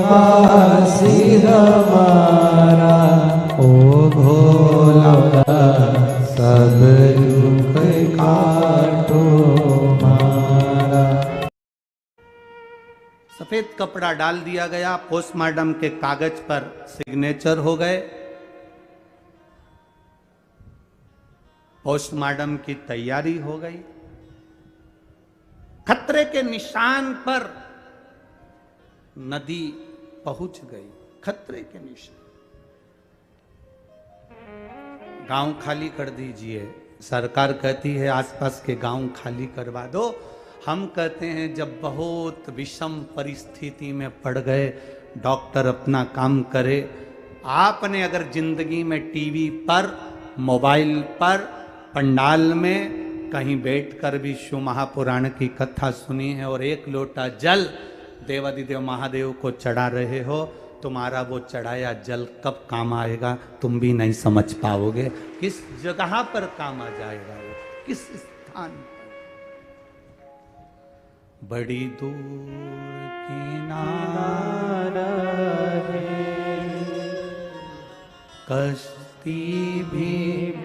वासी हमारा ओ भोला सब दुख काटो मारा। सफेद कपड़ा डाल दिया गया, पोस्टमार्टम के कागज पर सिग्नेचर हो गए, पोस्टमार्टम की तैयारी हो गई। खतरे के निशान पर नदी पहुंच गई, खतरे के निशान। गांव खाली कर दीजिए, सरकार कहती है आसपास के गांव खाली करवा दो। हम कहते हैं जब बहुत विषम परिस्थिति में पड़ गए, डॉक्टर अपना काम करे। आपने अगर जिंदगी में टीवी पर, मोबाइल पर, पंडाल में कहीं बैठकर भी शिव महापुराण की कथा सुनी है और एक लोटा जल देवादिदेव महादेव को चढ़ा रहे हो, तुम्हारा वो चढ़ाया जल कब काम आएगा तुम भी नहीं समझ पाओगे। किस जगह पर काम आ जाएगा वो, किस स्थान पर। बड़ी दूर किनारा है, कश्ती भी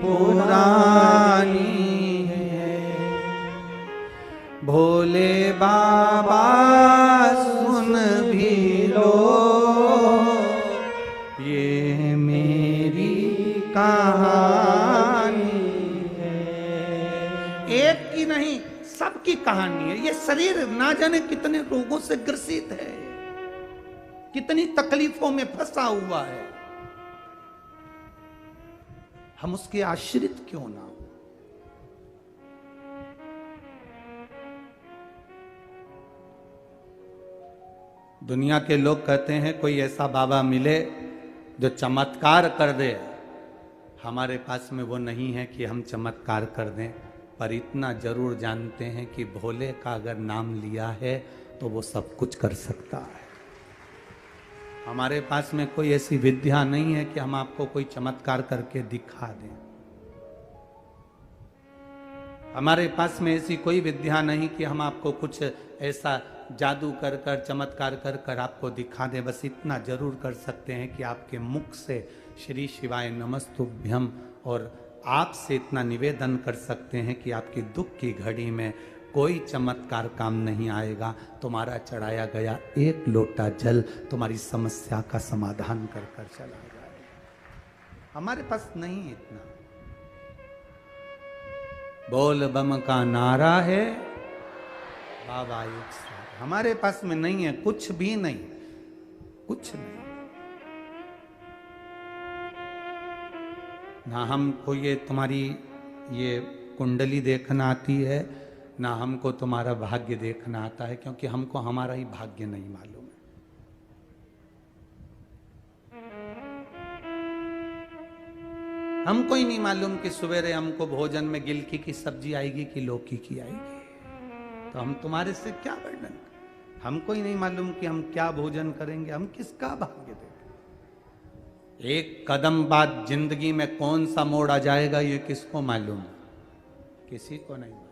पुरानी है, भोले बाबा सुन भी लो ये मेरी कहानी है। एक की नहीं, सबकी कहानी है। ये शरीर ना जाने कितने रोगों से ग्रसित है, कितनी तकलीफों में फंसा हुआ है। हम उसके आश्रित क्यों ना हो। दुनिया के लोग कहते हैं कोई ऐसा बाबा मिले जो चमत्कार कर दे। हमारे पास में वो नहीं है कि हम चमत्कार कर दें, पर इतना जरूर जानते हैं कि भोले का अगर नाम लिया है तो वो सब कुछ कर सकता है। हमारे पास में कोई ऐसी विद्या नहीं है कि हम आपको कोई चमत्कार करके दिखा दें। हमारे पास में ऐसी कोई विद्या नहीं कि हम आपको कुछ ऐसा जादू कर कर, चमत्कार कर कर आपको दिखा दें। बस इतना जरूर कर सकते हैं कि आपके मुख से श्री शिवाय नमस्तुभ्यम, और आपसे इतना निवेदन कर सकते हैं कि आपकी दुख की घड़ी में कोई चमत्कार काम नहीं आएगा। तुम्हारा चढ़ाया गया एक लोटा जल तुम्हारी समस्या का समाधान कर कर चला जाएगा। हमारे पास नहीं है इतना। बोल बम का नारा है बाबा एक साथ। हमारे पास में नहीं है, कुछ भी नहीं, कुछ नहीं। ना हमको ये तुम्हारी ये कुंडली देखना आती है, ना हमको तुम्हारा भाग्य देखना आता है, क्योंकि हमको हमारा ही भाग्य नहीं मालूम है। हमको ही नहीं मालूम कि सवेरे हमको भोजन में गिलकी की सब्जी आएगी कि लौकी की आएगी, तो हम तुम्हारे से क्या वर्णन। हमको ही नहीं मालूम कि हम क्या भोजन करेंगे, हम किसका भाग्य देखें। एक कदम बाद जिंदगी में कौन सा मोड़ आ जाएगा ये किसको मालूम, किसी को नहीं मालूम।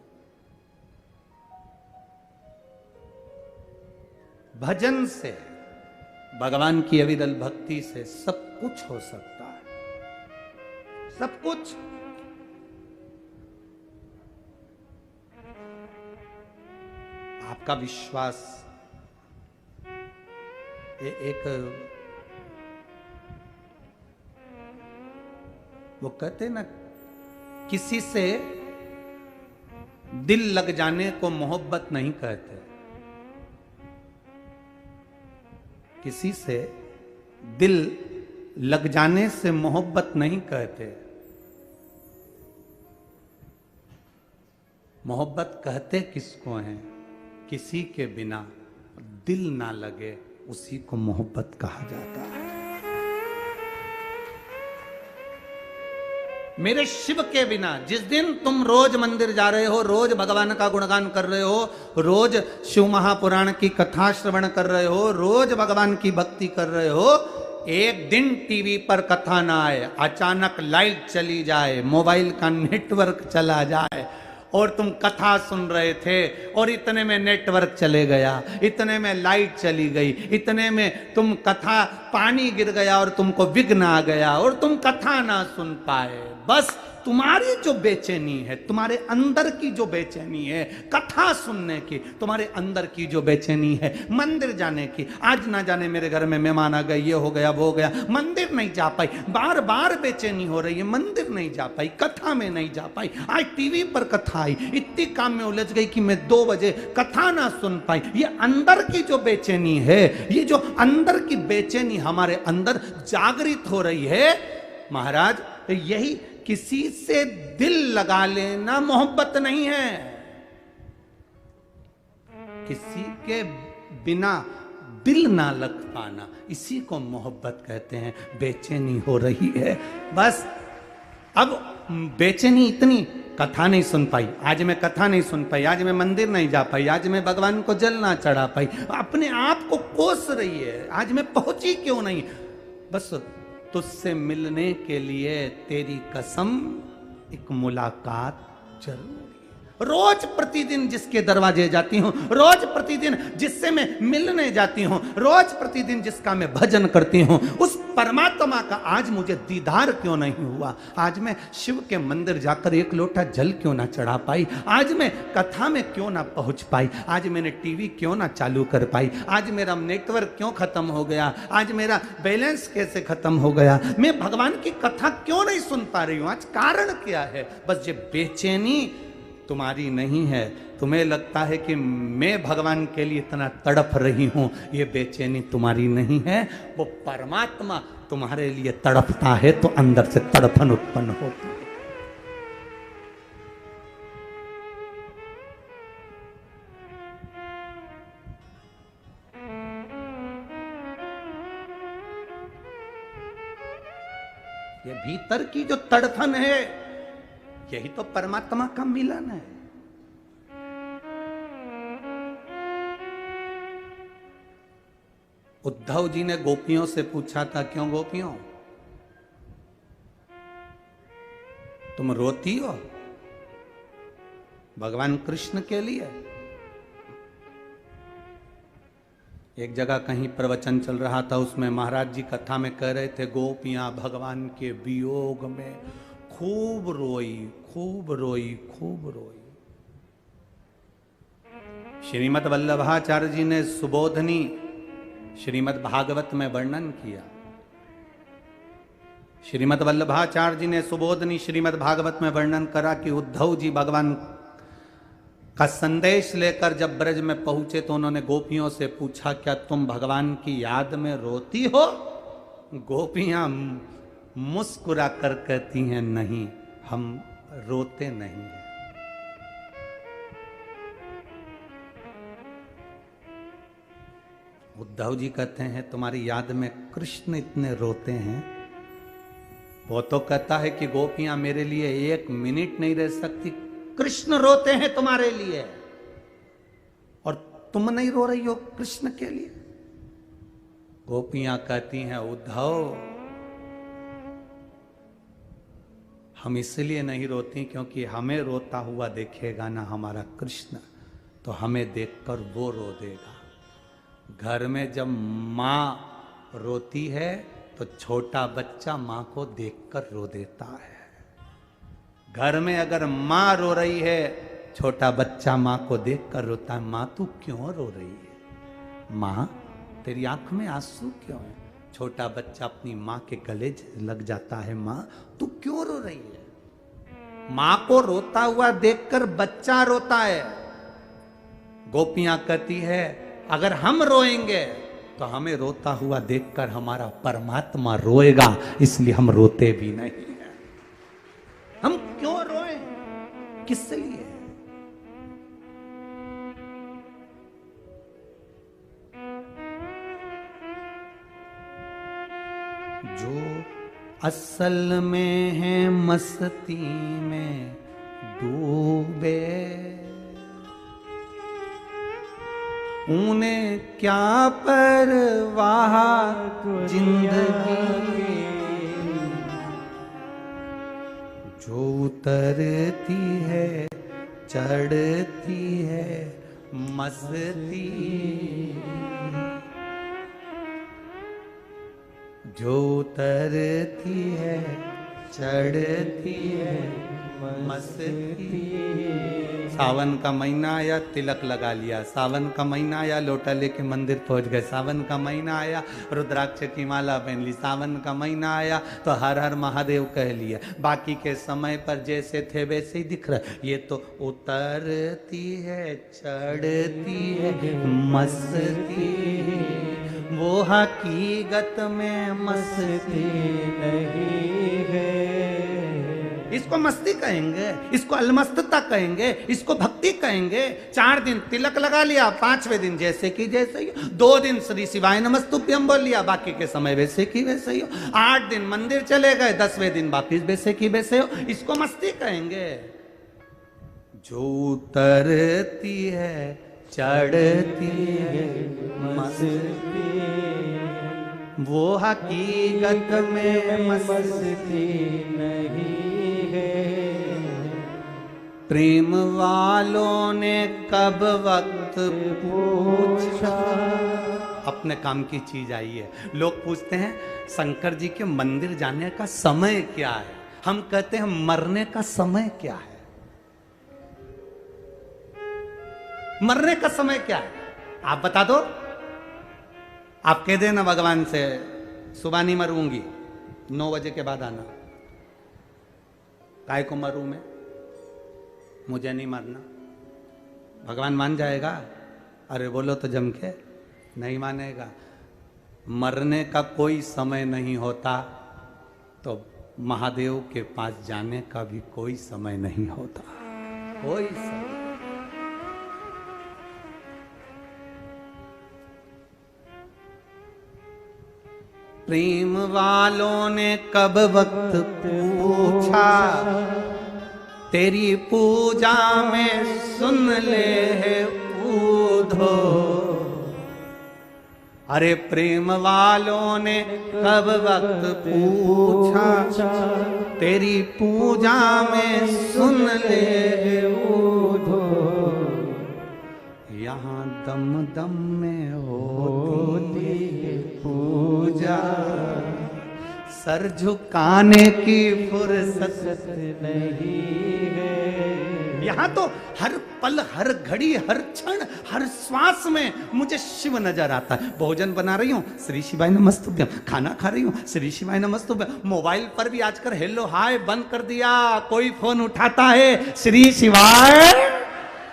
भजन से, भगवान की अविरल भक्ति से सब कुछ हो सकता है, सब कुछ। आपका विश्वास, एक वो कहते ना, किसी से दिल लग जाने को मोहब्बत नहीं कहते। किसी से दिल लग जाने से मोहब्बत नहीं कहते। मोहब्बत कहते किसको हैं? किसी के बिना दिल ना लगे उसी को मोहब्बत कहा जाता है। मेरे शिव के बिना, जिस दिन तुम रोज मंदिर जा रहे हो, रोज भगवान का गुणगान कर रहे हो, रोज शिव महापुराण की कथा श्रवण कर रहे हो, रोज भगवान की भक्ति कर रहे हो, एक दिन टीवी पर कथा ना आए, अचानक लाइट चली जाए, मोबाइल का नेटवर्क चला जाए और तुम कथा सुन रहे थे और इतने में नेटवर्क चले गया, इतने में लाइट चली गई, इतने में तुम कथा पानी गिर गया और तुमको विघ्न आ गया और तुम कथा ना सुन पाए। बस तुम्हारी जो बेचैनी है, तुम्हारे अंदर की जो बेचैनी है कथा सुनने की, तुम्हारे अंदर की जो बेचैनी है मंदिर जाने की, आज ना जाने मेरे घर में मेहमान आ गए, ये हो गया वो हो गया, मंदिर नहीं जा पाई, बार बार बेचैनी हो रही है, मंदिर नहीं जा पाई, कथा में नहीं जा पाई, आज टीवी पर कथा आई, इतनी काम में उलझ गई कि मैं 2 बजे कथा ना सुन पाई। ये अंदर की जो बेचैनी है, ये जो अंदर की बेचैनी हमारे अंदर जागृत हो रही है महाराज, यही किसी से दिल लगा लेना मोहब्बत नहीं है। किसी के बिना दिल ना लग पाना, इसी को मोहब्बत कहते हैं। बेचैनी हो रही है, बस अब बेचैनी इतनी, कथा नहीं सुन पाई, आज मैं कथा नहीं सुन पाई, आज मैं मंदिर नहीं जा पाई, आज मैं भगवान को जल ना चढ़ा पाई, अपने आप को कोस रही है, आज मैं पहुंची क्यों नहीं। बस तुझसे मिलने के लिए तेरी कसम एक मुलाकात जरूरी है। रोज प्रतिदिन जिसके दरवाजे जाती हूं, रोज प्रतिदिन जिससे मैं मिलने जाती हूं, रोज प्रतिदिन जिसका मैं भजन करती हूं, उस परमात्मा का आज मुझे दीदार क्यों नहीं हुआ। आज मैं शिव के मंदिर जाकर 1 लोटा जल क्यों ना चढ़ा पाई, आज मैं कथा में क्यों ना पहुंच पाई, आज मैंने टीवी क्यों ना चालू कर पाई, आज मेरा नेटवर्क क्यों खत्म हो गया, आज मेरा बैलेंस कैसे खत्म हो गया, मैं भगवान की कथा क्यों नहीं सुन पा रही हूं, आज कारण क्या है। बस ये बेचैनी तुम्हारी नहीं है, तुम्हें लगता है कि मैं भगवान के लिए इतना तड़प रही हूं, ये बेचैनी तुम्हारी नहीं है, वो परमात्मा तुम्हारे लिए तड़पता है तो अंदर से तड़पन उत्पन्न होती है। ये भीतर की जो तड़फन है, यही तो परमात्मा का मिलन है। उद्धव जी ने गोपियों से पूछा था, क्यों गोपियों तुम रोती हो भगवान कृष्ण के लिए। एक जगह कहीं प्रवचन चल रहा था, उसमें महाराज जी कथा में कह रहे थे, गोपियां भगवान के वियोग में खूब रोई, खूब रोई, खूब रोई। श्रीमद् वल्लभाचार्य जी ने सुबोधनी श्रीमद् भागवत में वर्णन किया। श्रीमद् वल्लभाचार्य जी ने सुबोधनी श्रीमद् भागवत में वर्णन करा कि उद्धव जी भगवान का संदेश लेकर जब ब्रज में पहुंचे तो उन्होंने गोपियों से पूछा, क्या तुम भगवान की याद में रोती हो। गोपियां मुस्कुरा कर कहती हैं, नहीं हम रोते नहीं हैं। उद्धव जी कहते हैं, तुम्हारी याद में कृष्ण इतने रोते हैं। वो तो कहता है कि गोपियां मेरे लिए 1 मिनट नहीं रह सकती, कृष्ण रोते हैं तुम्हारे लिए और तुम नहीं रो रही हो कृष्ण के लिए। गोपियां कहती हैं, उद्धव हम इसलिए नहीं रोती क्योंकि हमें रोता हुआ देखेगा ना हमारा कृष्ण, तो हमें देखकर वो रो देगा। घर में जब माँ रोती है तो छोटा बच्चा माँ को देखकर रो देता है। घर में अगर माँ रो रही है, छोटा बच्चा माँ को देखकर रोता है, माँ तू क्यों रो रही है, माँ तेरी आंख में आंसू क्यों है। छोटा बच्चा अपनी माँ के गले लग जाता है, माँ तू क्यों रो रही है। माँ को रोता हुआ देखकर बच्चा रोता है। गोपियां कहती है, अगर हम रोएंगे तो हमें रोता हुआ देखकर हमारा परमात्मा रोएगा, इसलिए हम रोते भी नहीं हैं। हम क्यों रोए, किस लिए। जो असल में है मस्ती में डूबे, उन्हें क्या परवाह जिंदगी। जो उतरती है चढ़ती है मस्ती, जो उतरती है चढ़ती है मस्ती। सावन का महीना आया, तिलक लगा लिया। सावन का महीना आया, लोटा लेके मंदिर पहुंच गए। सावन का महीना आया, रुद्राक्ष की माला पहन ली। सावन का महीना आया तो हर हर महादेव कह लिया। बाकी के समय पर जैसे थे वैसे ही दिख रहा। ये तो उतरती है चढ़ती है मस्ती, वो हकीकत में मस्ती नहीं है। इसको मस्ती कहेंगे, इसको अलमस्तता कहेंगे, इसको भक्ति कहेंगे। 4 दिन तिलक लगा लिया, 5वें दिन जैसे कि जैसे ही। 2 दिन श्री शिवाय नमस्तुभ्यम बोल लिया, बाकी के समय वैसे की वैसे ही हो। 8 दिन मंदिर चले गए, 10वें दिन वापिस वैसे की वैसे हो। इसको मस्ती कहेंगे। जो उतरती है चढ़ती है मस्ती, वो हकीकत में मस्ती नहीं है। प्रेम वालों ने कब वक्त पूछा, अपने काम की चीज आई है। लोग पूछते हैं शंकर जी के मंदिर जाने का समय क्या है, हम कहते हैं मरने का समय क्या है। मरने का समय क्या है आप बता दो। आप कह देना भगवान से सुबह नहीं मरूंगी, 9 बजे के बाद आना। काय को मरूं मैं, मुझे नहीं मरना। भगवान मान जाएगा? अरे बोलो तो जम के, नहीं मानेगा। मरने का कोई समय नहीं होता तो महादेव के पास जाने का भी कोई समय नहीं होता। कोई समय। प्रेम वालों ने कब वक्त पूछा, तेरी पूजा में सुन ले है ऊधो। अरे प्रेम वालों ने कब वक्त पूछा, तेरी पूजा में सुन ले है ऊधो। यहाँ दम दम में होती है पूजा, सर झुकाने की फुर्सत नहीं है। यहाँ तो हर पल, हर घड़ी, हर क्षण, हर श्वास में मुझे शिव नजर आता है। भोजन बना रही हूँ, श्री शिवाय नमस्तुभ्यम। खाना खा रही हूँ, श्री शिवाय नमस्तुभ्यम। मोबाइल पर भी आजकल हेलो हाय बंद कर दिया, कोई फोन उठाता है श्री शिवाय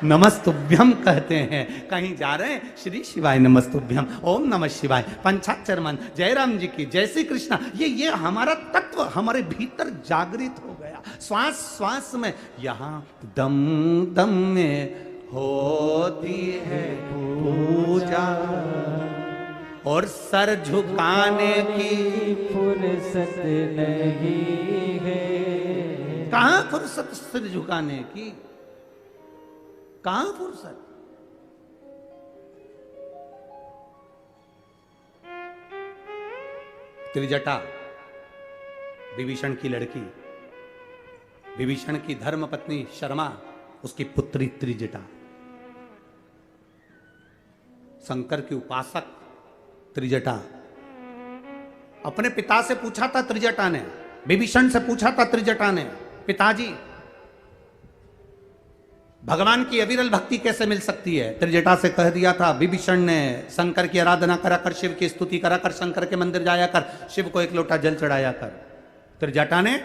नमस्तुभ्यम कहते हैं। कहीं जा रहे हैं, श्री शिवाय नमस्तुभ्यम, ओम नमः शिवाय, पंचाक्षर मंत्र, जय राम जी की, जय श्री कृष्णा। ये हमारा तत्व हमारे भीतर जागृत हो गया। श्वास श्वास में, यहाँ दम दम में होती है पूजा, और सर झुकाने की फुर्सत नहीं है। कहाँ फुर्सत सिर झुकाने की, कहां फुर्सत। त्रिजटा विभीषण की लड़की, विभीषण की धर्म पत्नी शर्मा, उसकी पुत्री त्रिजटा। शंकर की उपासक त्रिजटा। अपने पिता से पूछा था त्रिजटा ने, विभीषण से पूछा था त्रिजटा ने, पिताजी भगवान की अविरल भक्ति कैसे मिल सकती है। त्रिजटा से कह दिया था विभीषण ने, शंकर की आराधना करा कर, शिव की स्तुति करा कर, शंकर के मंदिर जाया कर, शिव को 1 लोटा जल चढ़ाया कर। त्रिजटा ने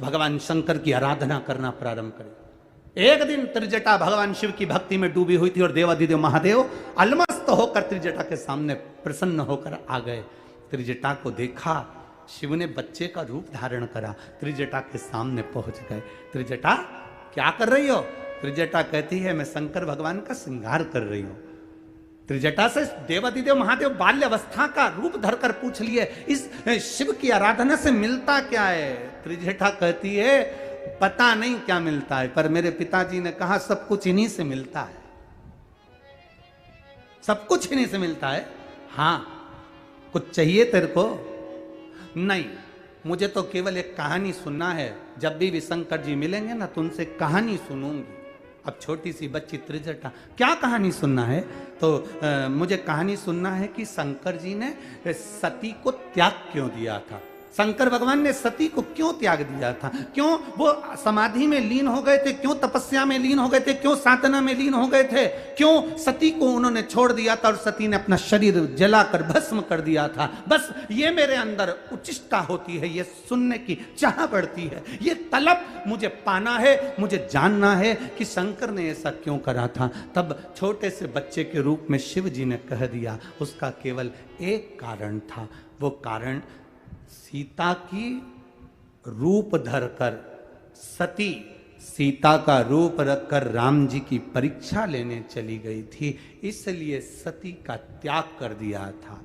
भगवान शंकर की आराधना करना प्रारंभ करी। एक दिन त्रिजटा भगवान शिव की भक्ति में डूबी हुई थी और देवाधिदेव महादेव अलमस्त होकर त्रिजटा के सामने प्रसन्न होकर आ गए। त्रिजटा को देखा, शिव ने बच्चे का रूप धारण करा, त्रिजटा के सामने पहुंच गए। त्रिजटा क्या कर रही हो? त्रिजटा कहती है मैं शंकर भगवान का श्रृंगार कर रही हूं। त्रिजटा से देवाधिदेव महादेव बाल्य अवस्था का रूप धरकर पूछ लिए, इस शिव की आराधना से मिलता क्या है? त्रिजटा कहती है पता नहीं क्या मिलता है, पर मेरे पिताजी ने कहा सब कुछ इन्हीं से मिलता है, सब कुछ इन्हीं से मिलता है। हाँ, कुछ चाहिए तेरे को? नहीं, मुझे तो केवल एक कहानी सुनना है। जब भी शंकर जी मिलेंगे ना तो उनसे कहानी सुनूंगी। अब छोटी सी बच्ची त्रिजटा, क्या कहानी सुनना है? तो मुझे कहानी सुनना है कि शंकर जी ने सती को त्याग क्यों दिया था। शंकर भगवान ने सती को क्यों त्याग दिया था? क्यों वो समाधि में लीन हो गए थे? क्यों तपस्या में लीन हो गए थे? क्यों साधना में लीन हो गए थे? क्यों सती को उन्होंने छोड़ दिया था और सती ने अपना शरीर जलाकर भस्म कर दिया था? बस ये मेरे अंदर उचिष्टा होती है, ये सुनने की चाह बढ़ती है, ये तलब मुझे पाना है, मुझे जानना है कि शंकर ने ऐसा क्यों करा था। तब छोटे से बच्चे के रूप में शिव जी ने कह दिया, उसका केवल एक कारण था। वो कारण सीता की रूप धरकर, सती सीता का रूप रखकर राम जी की परीक्षा लेने चली गई थी, इसलिए सती का त्याग कर दिया था।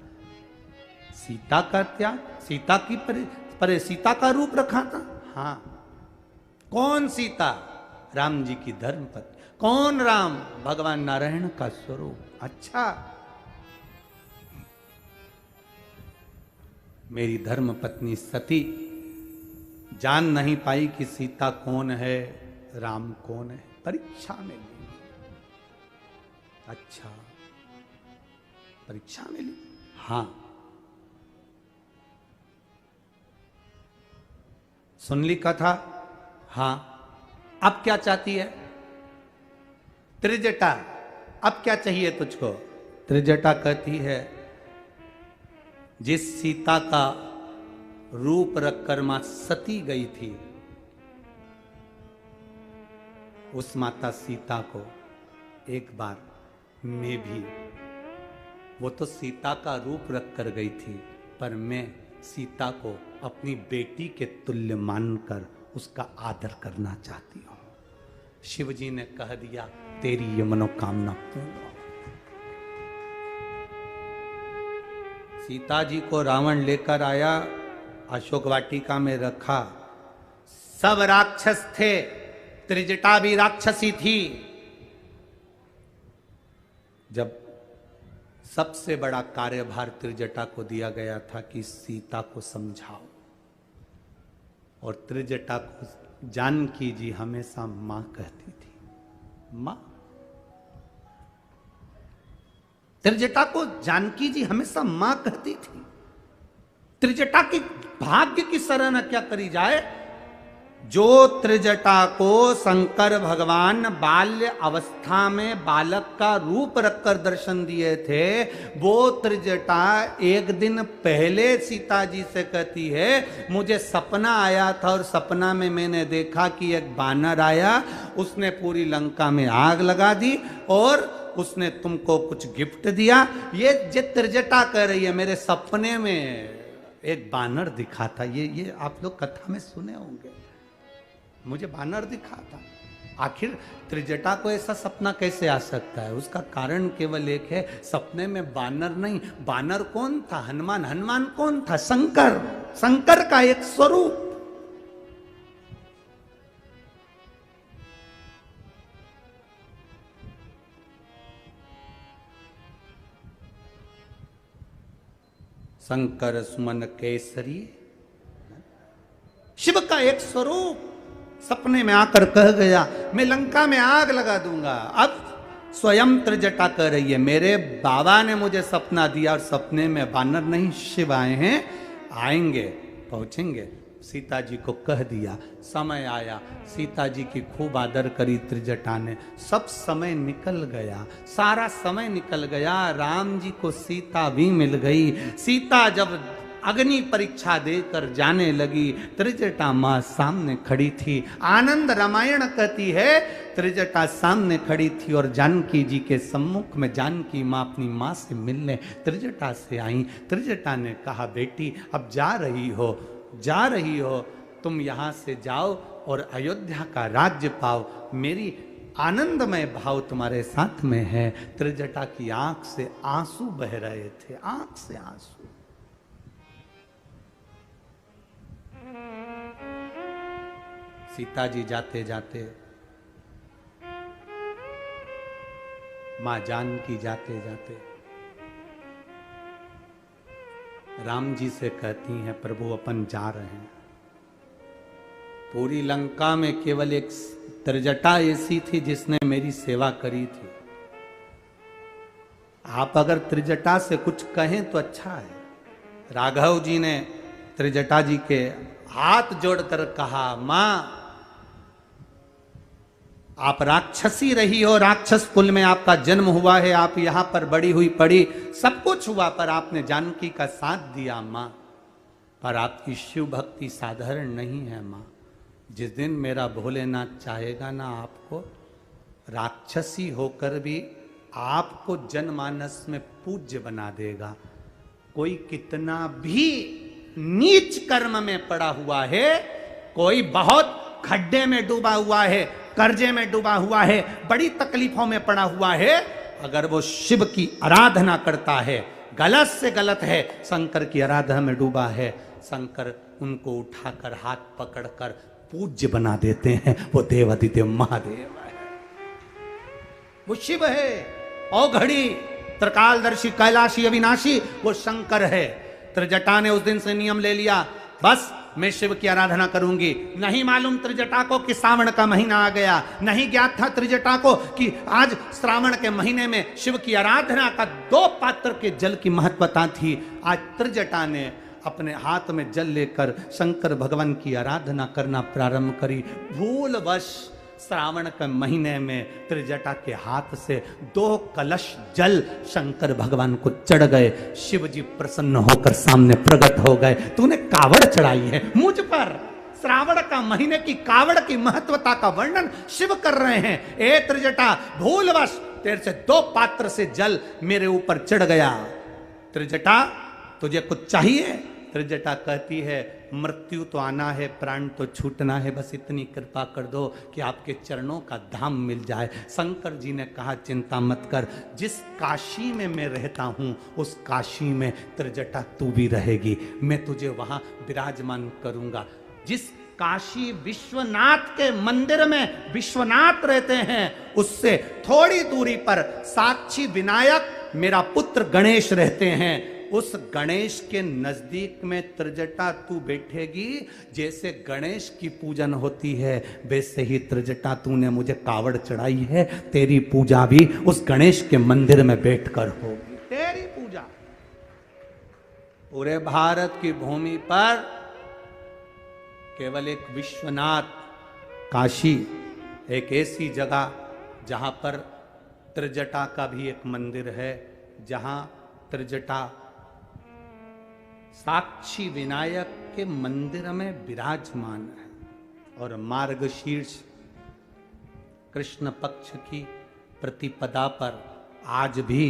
सीता का त्याग, सीता की पर सीता का रूप रखा था। हाँ, कौन सीता? राम जी की धर्मपत्नी। कौन राम? भगवान नारायण का स्वरूप। अच्छा, मेरी धर्म पत्नी सती जान नहीं पाई कि सीता कौन है, राम कौन है, परीक्षा में ली। अच्छा, परीक्षा में ली। हाँ, सुन ली कथा। हाँ, अब क्या चाहती है त्रिजटा? अब क्या चाहिए तुझको? त्रिजटा कहती है, जिस सीता का रूप रखकर मां सती गई थी, उस माता सीता को एक बार मैं भी, वो तो सीता का रूप रखकर गई थी, पर मैं सीता को अपनी बेटी के तुल्य मानकर उसका आदर करना चाहती हूं। शिव जी ने कह दिया, तेरी ये मनोकामना पूर्ण हो। सीता जी को रावण लेकर आया, अशोक वाटिका में रखा। सब राक्षस थे, त्रिजटा भी राक्षसी थी। जब सबसे बड़ा कार्यभार त्रिजटा को दिया गया था कि सीता को समझाओ, और त्रिजटा को जानकी जी हमेशा मां कहती थी, मां। त्रिजटा को जानकी जी हमेशा मां कहती थी। त्रिजटा की भाग्य की सराहना क्या करी जाए, जो त्रिजटा को शंकर भगवान बाल्य अवस्था में बालक का रूप रखकर दर्शन दिए थे, वो त्रिजटा एक दिन पहले सीता जी से कहती है, मुझे सपना आया था और सपना में मैंने देखा कि एक बानर आया, उसने पूरी लंका में आग लगा दी और उसने तुमको कुछ गिफ्ट दिया। ये त्रिजटा कह रही है, मेरे सपने में एक बानर दिखा था। ये आप लोग कथा में सुने होंगे, मुझे बानर दिखा था। आखिर त्रिजटा को ऐसा सपना कैसे आ सकता है? उसका कारण केवल एक है, सपने में बानर नहीं। बानर कौन था? हनुमान। हनुमान कौन था? शंकर। शंकर का एक स्वरूप। शंकर सुमन केसरी, शिव का एक स्वरूप सपने में आकर कह गया, मैं लंका में आग लगा दूंगा। अब स्वयं त्रिजटा कह रही है, मेरे बाबा ने मुझे सपना दिया और सपने में बानर नहीं शिव आए हैं, आएंगे, पहुंचेंगे। सीता जी को कह दिया, समय आया, सीता जी की खूब आदर करी त्रिजटा ने। सब समय निकल गया, सारा समय निकल गया, राम जी को सीता भी मिल गई। सीता जब अग्नि परीक्षा देकर जाने लगी, त्रिजटा माँ सामने खड़ी थी। आनंद रामायण कहती है, त्रिजटा सामने खड़ी थी और जानकी जी के सम्मुख में जानकी माँ अपनी माँ से मिलने त्रिजटा से आई। त्रिजटा ने कहा, बेटी अब जा रही हो, तुम यहाँ से जाओ और अयोध्या का राज्य पाओ, मेरी आनंदमय भाव तुम्हारे साथ में है। त्रिजटा की आंख से आंसू बह रहे थे, आंख से आंसू। सीता जी जाते जाते, मां जानकी जाते जाते राम जी से कहती हैं, प्रभु अपन जा रहे हैं। पूरी लंका में केवल एक त्रिजटा ऐसी थी जिसने मेरी सेवा करी थी। आप अगर त्रिजटा से कुछ कहें तो अच्छा है। राघव जी ने त्रिजटा जी के हाथ जोड़कर कहा, मां आप राक्षसी रही हो, राक्षस कुल में आपका जन्म हुआ है, आप यहां पर बड़ी हुई पड़ी, सब कुछ हुआ, पर आपने जानकी का साथ दिया मां। पर आपकी शिव भक्ति साधारण नहीं है मां। जिस दिन मेरा भोलेनाथ चाहेगा ना, आपको राक्षसी होकर भी आपको जनमानस में पूज्य बना देगा। कोई कितना भी नीच कर्म में पड़ा हुआ है, कोई बहुत खड्डे में डूबा हुआ है, कर्जे में डूबा हुआ है, बड़ी तकलीफों में पड़ा हुआ है, अगर वो शिव की आराधना करता है, गलत से गलत है, शंकर की आराधना में डूबा है, शंकर उनको उठाकर हाथ पकड़कर पूज्य बना देते हैं। वो देवादिदेव महादेव है, वो शिव है। ओ घड़ी त्रिकालदर्शी कैलाशी अविनाशी वो शंकर है। त्रिजटा ने उस दिन से नियम ले लिया, बस मैं शिव की आराधना करूंगी। नहीं मालूम त्रिजटा को कि श्रावण का महीना आ गया, नहीं ज्ञात था त्रिजटा को कि आज श्रावण के महीने में शिव की आराधना का 2 पात्र के जल की महत्वता थी। आज त्रिजटा ने अपने हाथ में जल लेकर शंकर भगवान की आराधना करना प्रारंभ करी। भूलवश श्रावण के महीने में त्रिजटा के हाथ से 2 कलश जल शंकर भगवान को चढ़ गए। शिव जी प्रसन्न होकर सामने प्रकट हो गए। तूने कावड़ चढ़ाई है मुझ पर। श्रावण का महीने की कावड़ की महत्वता का वर्णन शिव कर रहे हैं। ए त्रिजटा, भूलवश तेरे से 2 पात्र से जल मेरे ऊपर चढ़ गया। त्रिजटा, तुझे कुछ चाहिए? त्रिजटा कहती है, मृत्यु तो आना है, प्राण तो छूटना है, बस इतनी कृपा कर दो कि आपके चरणों का धाम मिल जाए। शंकर जी ने कहा, चिंता मत कर, जिस काशी में मैं रहता हूं उस काशी में त्रिजटा तू भी रहेगी। मैं तुझे वहां विराजमान करूंगा। जिस काशी विश्वनाथ के मंदिर में विश्वनाथ रहते हैं, उससे थोड़ी दूरी पर साक्षी विनायक मेरा पुत्र गणेश रहते हैं। उस गणेश के नजदीक में त्रिजटा तू बैठेगी। जैसे गणेश की पूजन होती है, वैसे ही त्रिजटा तूने मुझे कावड़ चढ़ाई है, तेरी पूजा भी उस गणेश के मंदिर में बैठकर होगी। तेरी पूजा पूरे भारत की भूमि पर केवल एक विश्वनाथ काशी, एक ऐसी जगह जहां पर त्रिजटा का भी एक मंदिर है, जहां त्रिजटा साक्षी विनायक के मंदिर में विराजमान है। और मार्गशीर्ष कृष्ण पक्ष की प्रतिपदा पर आज भी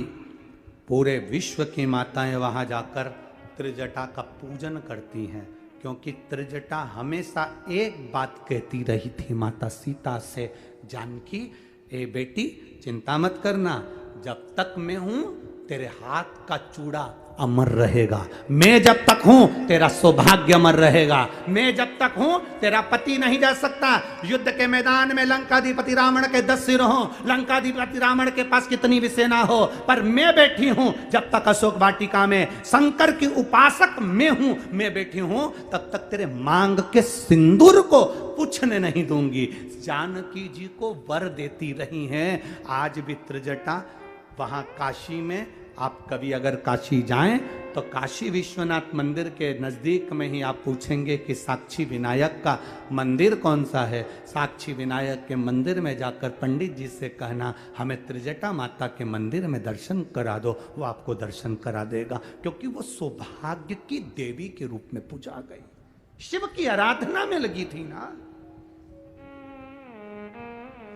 पूरे विश्व की माताएं वहां जाकर त्रिजटा का पूजन करती हैं, क्योंकि त्रिजटा हमेशा एक बात कहती रही थी माता सीता से, जानकी ए बेटी चिंता मत करना, जब तक मैं हूं तेरे हाथ का चूड़ा अमर रहेगा। मैं जब तक हूं तेरा सौभाग्य अमर रहेगा। मैं जब तक हूं तेरा पति नहीं जा सकता। युद्ध के मैदान में लंकाधिपति रावण के 10 सिर हो, लंकाधिपति रावण के पास कितनी भी सेना हो, पर मैं बैठी हूं जब तक अशोक वाटिका में, शंकर की उपासक मैं हूं, मैं बैठी हूं तब तक तेरे मांग के सिंदूर को पूछने नहीं दूंगी। जानकी जी को वर देती रही हैं। आज भी त्रिजटा वहां काशी में, आप कभी अगर काशी जाएं तो काशी विश्वनाथ मंदिर के नज़दीक में ही आप पूछेंगे कि साक्षी विनायक का मंदिर कौन सा है। साक्षी विनायक के मंदिर में जाकर पंडित जी से कहना, हमें त्रिजटा माता के मंदिर में दर्शन करा दो, वो आपको दर्शन करा देगा, क्योंकि वो सौभाग्य की देवी के रूप में पूजा गई, शिव की आराधना में लगी थी ना।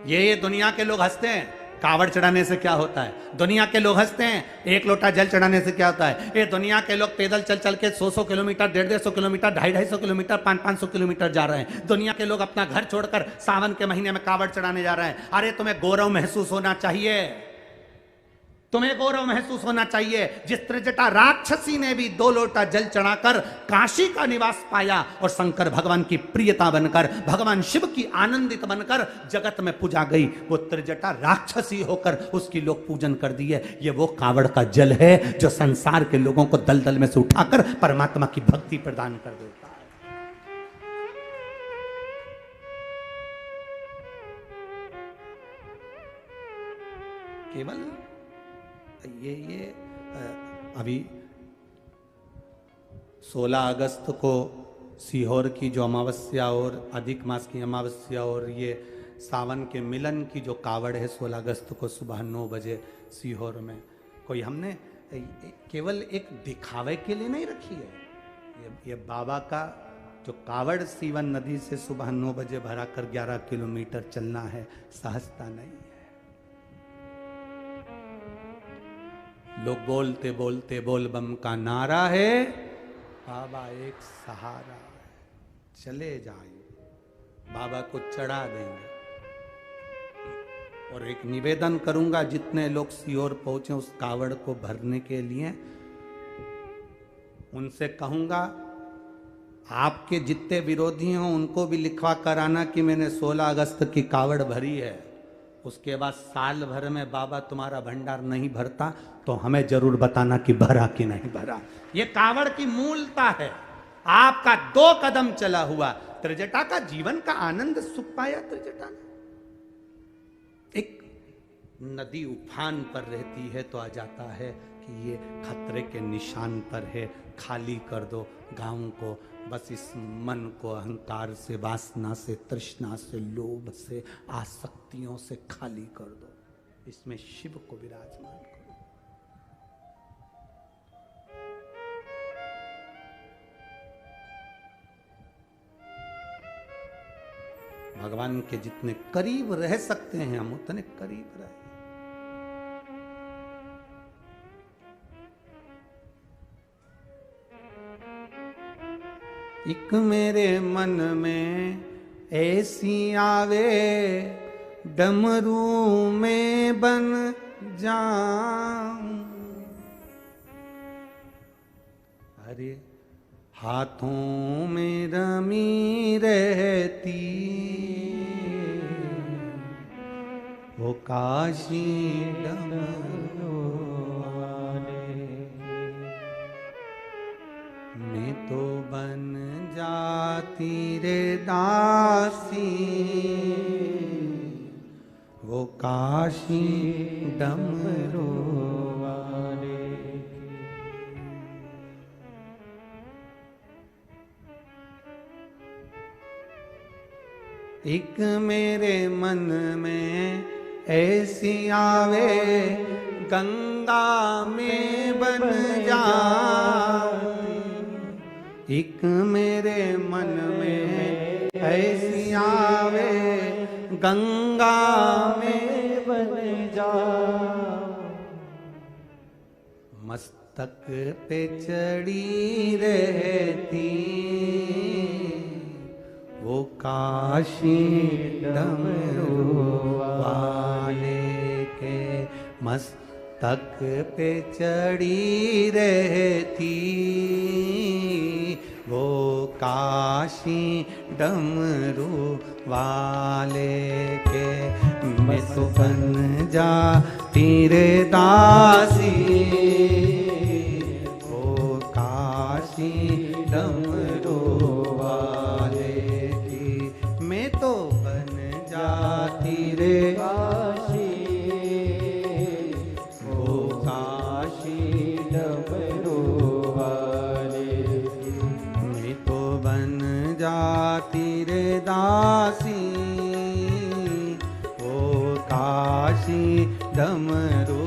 ये दुनिया के लोग हंसते हैं, कावड़ चढ़ाने से क्या होता है। दुनिया के लोग हंसते हैं, 1 लोटा जल चढ़ाने से क्या होता है। ये दुनिया के लोग पैदल चल चल के 100 किलोमीटर, 150 किलोमीटर, 250 किलोमीटर, 500 किलोमीटर जा रहे हैं। दुनिया के लोग अपना घर छोड़कर सावन के महीने में कावड़ चढ़ाने जा रहे हैं। अरे तुम्हें गौरव महसूस होना चाहिए, तुम्हें गौरव महसूस होना चाहिए। जिस त्रिजटा राक्षसी ने भी 2 लोटा जल चढ़ाकर काशी का निवास पाया और शंकर भगवान की प्रियता बनकर, भगवान शिव की आनंदित बनकर जगत में पूजा गई, वो त्रिजटा राक्षसी होकर उसकी लोग पूजन कर दिए। ये वो कावड़ का जल है जो संसार के लोगों को दलदल में से उठाकर परमात्मा की भक्ति प्रदान कर देता है। केवल ये अभी 16 अगस्त को सीहोर की जो अमावस्या और अधिक मास की अमावस्या और ये सावन के मिलन की जो कावड़ है 16 अगस्त को सुबह 9 बजे सीहोर में, कोई हमने केवल एक दिखावे के लिए नहीं रखी है। ये बाबा का जो कावड़ सीवन नदी से सुबह 9 बजे भरा कर 11 किलोमीटर चलना है, सहजता नहीं है। लोग बोलते बोलते बोल बम का नारा है, बाबा एक सहारा है, चले जाएंगे, बाबा को चढ़ा देंगे। और एक निवेदन करूंगा, जितने लोग सीहोर पहुंचे उस कावड़ को भरने के लिए, उनसे कहूंगा आपके जितने विरोधी हों उनको भी लिखवा कर आना कि मैंने 16 अगस्त की कावड़ भरी है। उसके बाद साल भर में बाबा तुम्हारा भंडार नहीं भरता तो हमें जरूर बताना कि भरा कि नहीं भरा। ये कावड़ की मूलता है। आपका 2 कदम चला हुआ त्रिजटा का जीवन का आनंद सुख पाया त्रिजटा ने। एक नदी उफान पर रहती है तो आ जाता है कि ये खतरे के निशान पर है, खाली कर दो गांव को। बस इस मन को अहंकार से, वासना से, तृष्णा से, लोभ से, आसक्तियों से खाली कर दो। इसमें शिव को विराजमान करो। भगवान के जितने करीब रह सकते हैं हम उतने करीब रहे। एक मेरे मन में ऐसी आवे, डमरू में बन जाऊं। अरे हाथों में रमी रहती वो काशी डमरू वाले, मैं तो बन जाती रे दासी वो काशी डमरू वाले। एक मेरे मन में ऐसी आवे, गंगा में बन जाऊं। एक मेरे मन में ऐसी आवे, गंगा में बन जाऊं। मस्तक पे चढ़ी रहती वो काशी डमरू वाले के, मस्तक पे चढ़ी रहती वो काशी डमरू वाले के। मैं तो बन जाती रे दासी वो काशी डमरू वाले की। मैं तो बन जाती रे काशी वो काशी डमरू वाले की। मैं तो बन जाती रे दासी वो काशी डमरू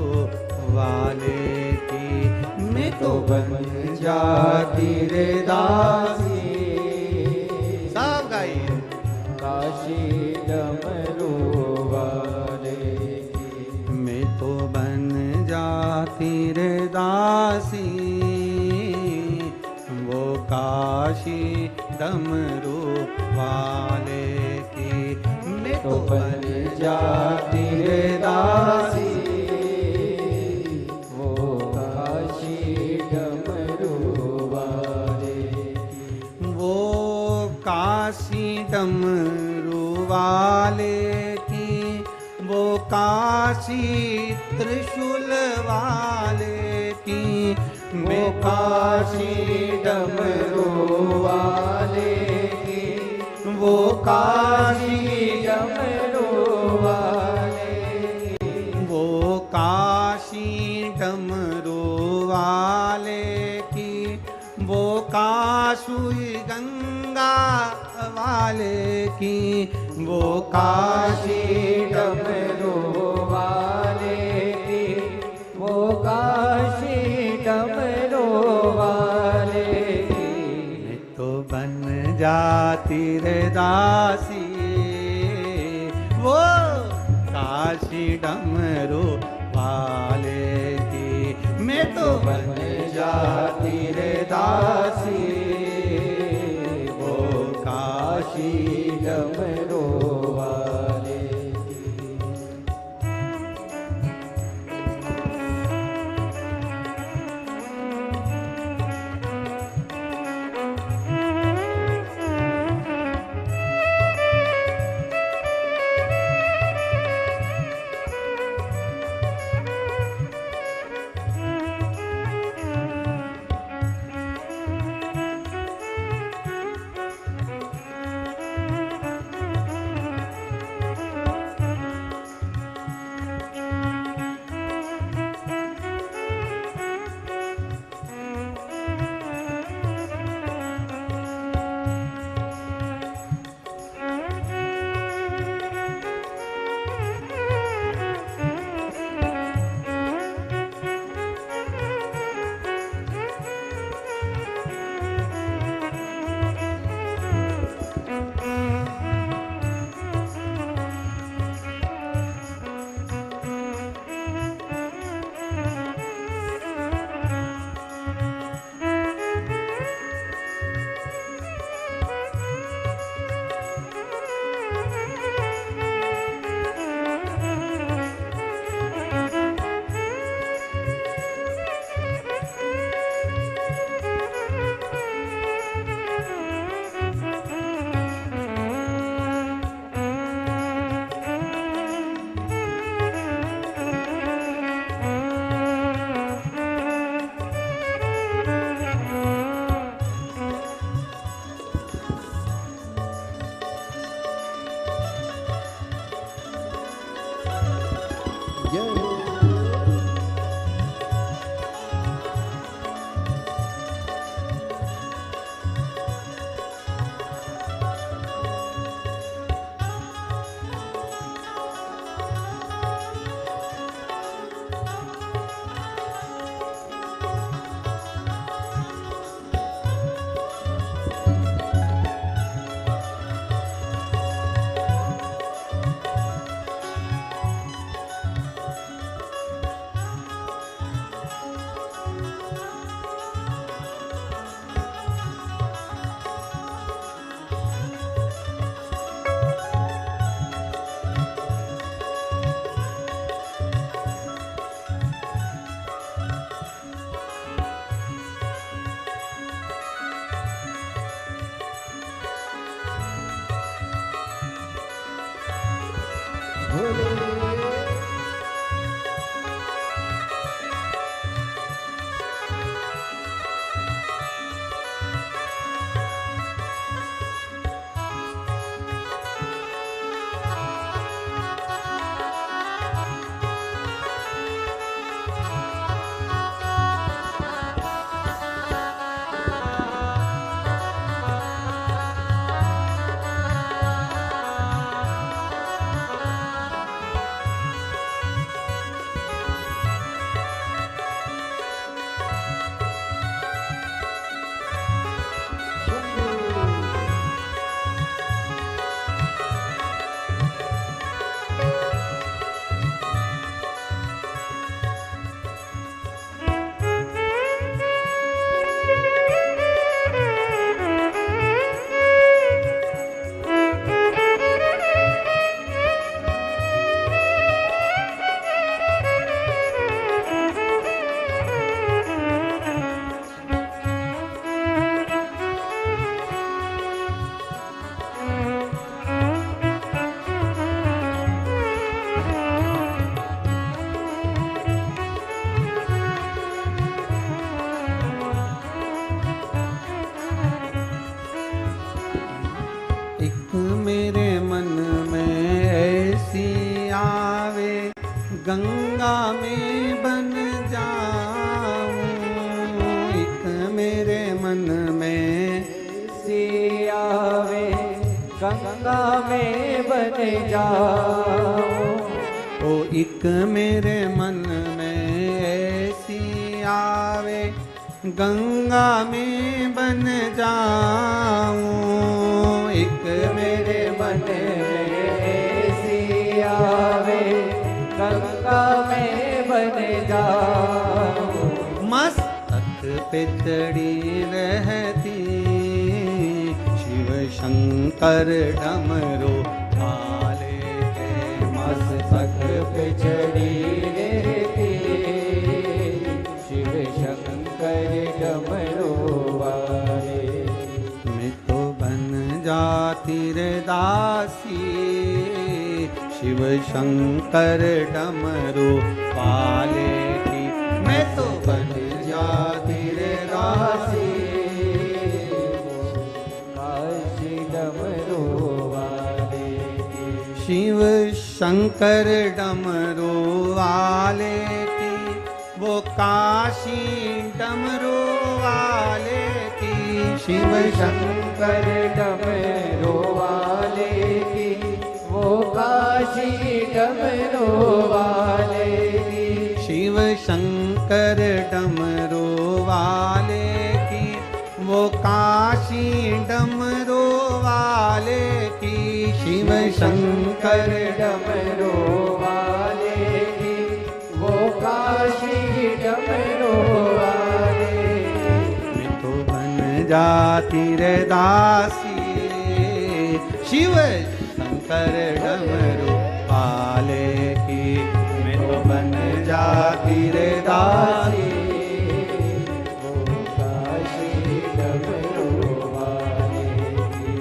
वाले की। मैं तो बन जाती रे दासी, सब गाइए, काशी डमरू वाले की। मैं तो बन जाती रे दासी वो काशी डमरू वाले की। मैं तो बन जाती रे दासी वो काशी डमरू वाले की। वो काशी डमरू वाले की, वो काशी त्रिशूल वाले की। वो काशी डमरू वाले की, वो काशी डमरू वाले की। वो वो काशुई गंगा वाले की, वो काशी डमरू वाले की, वो काशी डमरू वाले की। तो बन जाती रे दासी, वो काशी डमरू वाले की। मैं तो बन जाती रे दासी, वो काशी डमरू वाले की। मन में ऐसी आवे गंगा में बन जाओ। ओ एक मेरे मन में ऐसी आवे गंगा में बन जाऊं। एक मेरे मन में ऐसी आवे गंगा में बन जाओ। मस्तक पे चढ़ी रहती शिव शंकर डमरू वाले के। मस्तक पे चढ़ी रहती शिव शंकर डमरू वाले। मैं तो बन जाती रे दासी शिव शंकर डमरू वाले की। मैं तो बन जाती रे दासी काशी डमरू वाले की। शिव शंकर डमरू वाले की। वो काशी डमरू वाले की। शिव शंकर डमरू वाले की। वो काशी डमरू वाले की। शिव शंकर डमरू वाले की। वो काशी डमरू वाले की। शिव शंकर डमरू वाले की। वो काशी डमरू वाले की। मैं तो बन जाती रे दासी शिव शंकर डमरू वाले की। मैं तो बन जाती रे दासी वो काशी डमरू वाले की।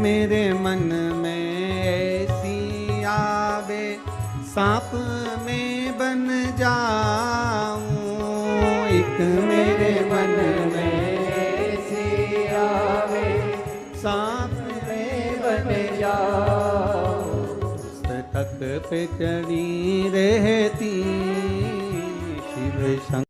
मेरे मन में ऐसी आवे, सांप में बन जाऊं। एक मेरे मन में ऐसी आवे, सांप में बन जाओ। तक पे चढ़ी रहती शिव शंकर